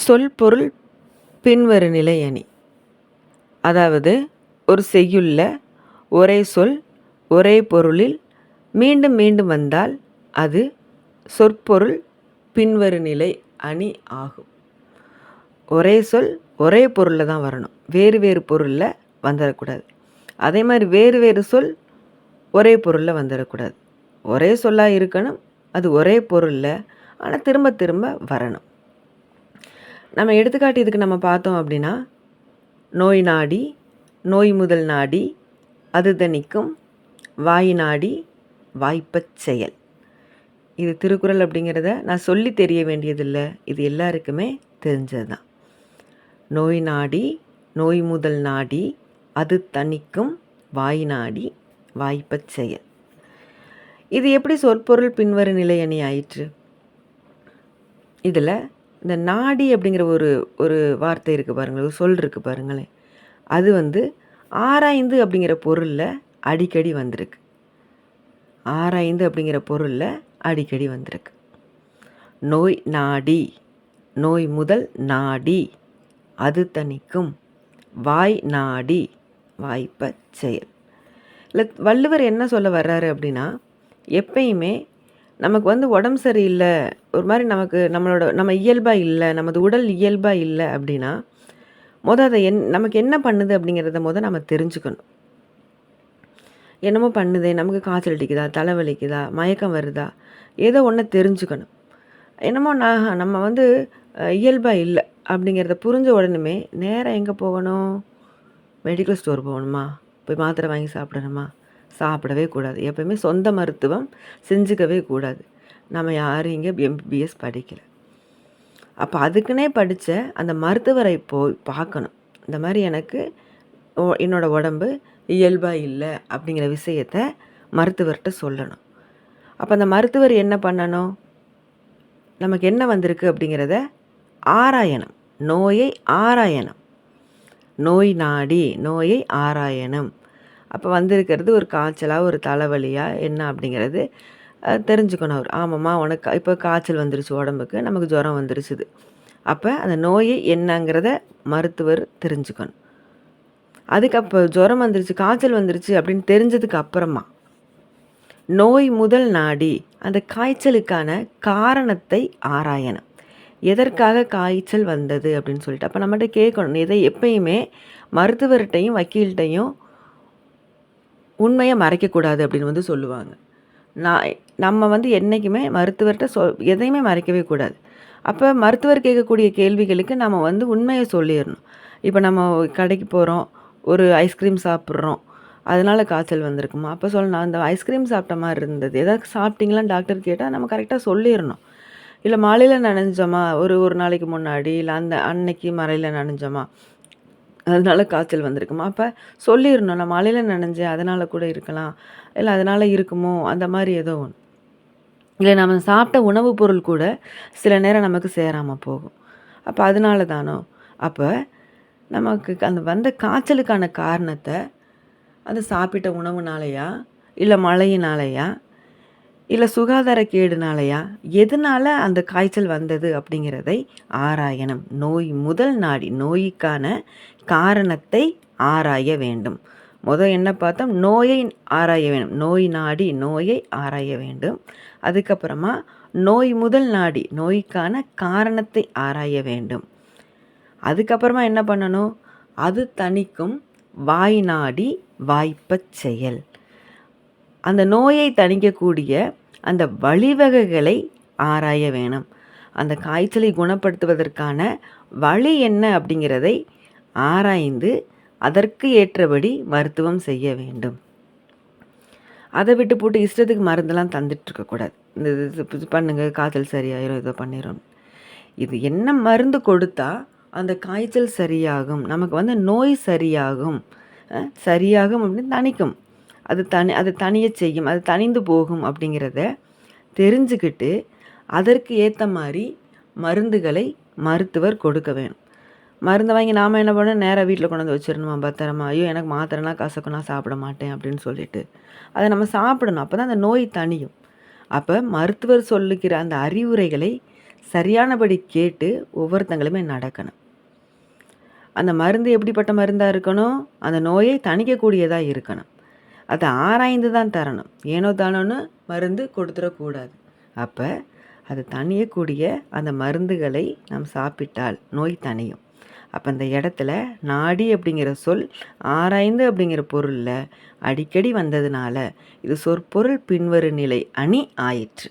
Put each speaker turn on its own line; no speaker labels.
சொல் பொருள் பின்வரு நிலை அணி. அதாவது ஒரு செய்யுள்ல ஒரே சொல் ஒரே பொருளில் மீண்டும் மீண்டும் வந்தால் அது சொற்பொருள் பின்வரு நிலை அணி ஆகும். ஒரே சொல் ஒரே பொருளில் தான் வரணும், வேறு வேறு பொருளில் வந்துடக்கூடாது. அதே மாதிரி வேறு வேறு சொல் ஒரே பொருளில் வந்துடக்கூடாது. ஒரே சொல்லாக இருக்கணும், அது ஒரே பொருளில், ஆனால் திரும்ப திரும்ப வரணும். நம்ம எடுத்துக்காட்டு இதுக்கு நம்ம பார்த்தோம் அப்படின்னா, நோய் நாடி, நோய் முதல் நாடி, அது தணிக்கும், வாய் நாடி, வாய்ப்பச் செயல். இது திருக்குறள் அப்படிங்கிறத நான் சொல்லி தெரிய வேண்டியதில்லை, இது எல்லாருக்குமே தெரிஞ்சது தான். நோய் நாடி, நோய் முதல் நாடி, அது தணிக்கும், வாய் நாடி, வாய்ப்பச் செயல். இது எப்படி சொற்பொருள் பின்வரு நிலை அணி ஆயிற்று? இதில் இந்த நாடி அப்படிங்கிற ஒரு வார்த்தை இருக்குது பாருங்களேன், ஒரு சொல் இருக்குது பாருங்களேன். அது ஆராய்ந்து அப்படிங்கிற பொருளில் அடிக்கடி வந்திருக்கு. ஆராய்ந்து அப்படிங்கிற பொருளில் அடிக்கடி வந்திருக்கு. நோய் நாடி, நோய் முதல் நாடி, அது தணிக்கும், வாய் நாடி, வாய்ப்பச் செயல். இல்லை, வள்ளுவர் என்ன சொல்ல வர்றாரு அப்படின்னா, எப்பயுமே நமக்கு உடம்பு சரியில்லை, ஒரு மாதிரி நம்ம இயல்பாக இல்லை, நமது உடல் இயல்பாக இல்லை அப்படின்னா அதை நமக்கு என்ன பண்ணுது அப்படிங்கிறத நம்ம தெரிஞ்சுக்கணும். என்னமோ பண்ணுதே, நமக்கு காய்ச்சல் அடிக்குதா, தலைவலிக்குதா, மயக்கம் வருதா, ஏதோ ஒன்று தெரிஞ்சுக்கணும். என்னமோ நம்ம இயல்பாக இல்லை அப்படிங்கிறத புரிஞ்ச உடனே நேராக எங்கே போகணும்? மெடிக்கல் ஸ்டோர் போகணுமா, போய் மாத்திரை வாங்கி சாப்பிடணுமா? சாப்பிடவே கூடாது. எப்போயுமே சொந்த மருத்துவம் செஞ்சுக்கவே கூடாது. நம்ம யாரும் இங்கே எம்பிபிஎஸ் படிக்கலை. அப்போ அதுக்குன்னே படித்த அந்த மருத்துவரை போய் பார்க்கணும். இந்த மாதிரி எனக்கு என்னோடய உடம்பு இயல்பாக இல்லை அப்படிங்கிற விஷயத்தை மருத்துவர்கிட்ட சொல்லணும். அப்போ அந்த மருத்துவர் என்ன பண்ணணும்? நமக்கு என்ன வந்திருக்கு அப்படிங்கிறத ஆராயணும், நோயை ஆராயணும். நோய் நாடி, நோயை ஆராயணும். அப்போ வந்திருக்கிறது ஒரு காய்ச்சலாக, ஒரு தலைவலியாக, என்ன அப்படிங்கிறது தெரிஞ்சுக்கணும் அவர். ஆமாம்மா, உனக்கு இப்போ காய்ச்சல் வந்துருச்சு, உடம்புக்கு நமக்கு ஜுரம் வந்துருச்சுது. அப்போ அந்த நோயை என்னங்கிறத மருத்துவர் தெரிஞ்சுக்கணும். அதுக்கப்போ ஜுரம் வந்துருச்சு, காய்ச்சல் வந்துருச்சு அப்படின்னு தெரிஞ்சதுக்கு அப்புறமா நோய் முதல் நாடி, அந்த காய்ச்சலுக்கான காரணத்தை ஆராயணும். எதற்காக காய்ச்சல் வந்தது அப்படின்னு சொல்லிட்டு அப்போ நம்மகிட்ட கேட்கணும். இதை எப்பயுமே மருத்துவர்கிட்டையும் வக்கீல்கிட்டையும் உண்மையை மறைக்கக்கூடாது அப்படின்னு சொல்லுவாங்க. நம்ம என்றைக்குமே மருத்துவர்கிட்ட எதையுமே மறைக்கவே கூடாது. அப்போ மருத்துவர் கேட்கக்கூடிய கேள்விகளுக்கு நம்ம உண்மையை சொல்லிடணும். இப்போ நம்ம கடைக்கு போகிறோம், ஒரு ஐஸ்கிரீம் சாப்பிட்றோம், அதனால் காய்ச்சல் வந்திருக்குமா? அப்போ சொல்லணும், அந்த ஐஸ்கிரீம் சாப்பிட்ட மாதிரி இருந்தது, எதாவது சாப்பிட்டீங்களான்னு டாக்டர் கேட்டால் நம்ம கரெக்டாக சொல்லிடணும். இல்லை மழையில் நனைஞ்சோமா ஒரு நாளைக்கு முன்னாடி, இல்லை அன்னைக்கு மழையில் நனைஞ்சோமா, அதனால் காய்ச்சல் வந்திருக்குமா? அப்போ சொல்லிடணும், நான் மழையில் நனைஞ்சேன், அதனால் கூட இருக்கலாம், இல்லை அதனால் இருக்குமோ, அந்த மாதிரி ஏதோ ஒன்று. இல்லை நம்ம சாப்பிட்ட உணவுப் பொருள் கூட சில நேரம் நமக்கு சேராமல் போகும். அப்போ அதனால தானோ? அப்போ நமக்கு அந்த வந்த காய்ச்சலுக்கான காரணத்தை அந்த சாப்பிட்ட உணவுனாலையா, இல்லை மழையினாலையா, இல்லை சுகாதார கேடுனாலையா, எதனால் அந்த காய்ச்சல் வந்தது அப்படிங்கிறதை ஆராயணும். நோய் முதல் நாடி, நோய்க்கான காரணத்தை ஆராய வேண்டும். என்ன பார்த்தோம்? நோயை ஆராய வேண்டும். நோய் நாடி, நோயை ஆராய வேண்டும். அதுக்கப்புறமா நோய் முதல் நாடி, நோய்க்கான காரணத்தை ஆராய வேண்டும். அதுக்கப்புறமா என்ன பண்ணணும்? அது தணிக்கும், வாய் நாடி, வாய்ப்பச் செயல். அந்த நோயை தணிக்கக்கூடிய அந்த வழிவகைகளை ஆராய வேணும். அந்த காய்ச்சலை குணப்படுத்துவதற்கான வழி என்ன அப்படிங்கிறதை ஆராய்ந்து அதற்கு ஏற்றபடி மருத்துவம் செய்ய வேண்டும். அதை விட்டு போட்டு இஷ்டத்துக்கு மருந்தெல்லாம் தந்துட்டுருக்கக்கூடாது. இந்த இது பண்ணுங்க, காய்ச்சல் சரியாயிரும், இதை பண்ணிடும். இது என்ன மருந்து கொடுத்தா அந்த காய்ச்சல் சரியாகும், நமக்கு நோய் சரியாகும், சரியாகும் அப்படின்னு தணிக்கும், அது தனிய செய்யும், அது தணிந்து போகும் அப்படிங்கிறத தெரிஞ்சுக்கிட்டு அதற்கு ஏற்ற மாதிரி மருந்துகளை மருத்துவர் கொடுக்க வேணும். மருந்தை வாங்கி நாம் என்ன பண்ணோம்? நேராக வீட்டில் கொண்டு வந்து வச்சிடணுமா பத்திரமா? ஐயோ எனக்கு மாத்திரைனா கசக்கும், நான் சாப்பிட மாட்டேன் அப்படின்னு சொல்லிட்டு அதை நம்ம சாப்பிடணும். அப்போ தான் அந்த நோய் தணியும். அப்போ மருத்துவர் சொல்லுகிற அந்த அறிவுரைகளை சரியானபடி கேட்டு ஒவ்வொருத்தங்களுமே நடக்கணும். அந்த மருந்து எப்படிப்பட்ட மருந்தாக இருக்கணும்? அந்த நோயை தணிக்கக்கூடியதாக இருக்கணும். அதை ஆராய்ந்து தான் தரணும். ஏனோ தானோன்னு மருந்து கொடுத்துடக்கூடாது. அப்போ அது தணியக்கூடிய அந்த மருந்துகளை நாம் சாப்பிட்டால் நோய் தணியும். அப்போ இந்த இடத்துல நாடி அப்படிங்கிற சொல் ஆராய்ந்து அப்படிங்கிற பொருளில் அடிக்கடி வந்ததுனால இது சொற்பொருள் பின்வரு நிலை அணி ஆயிற்று.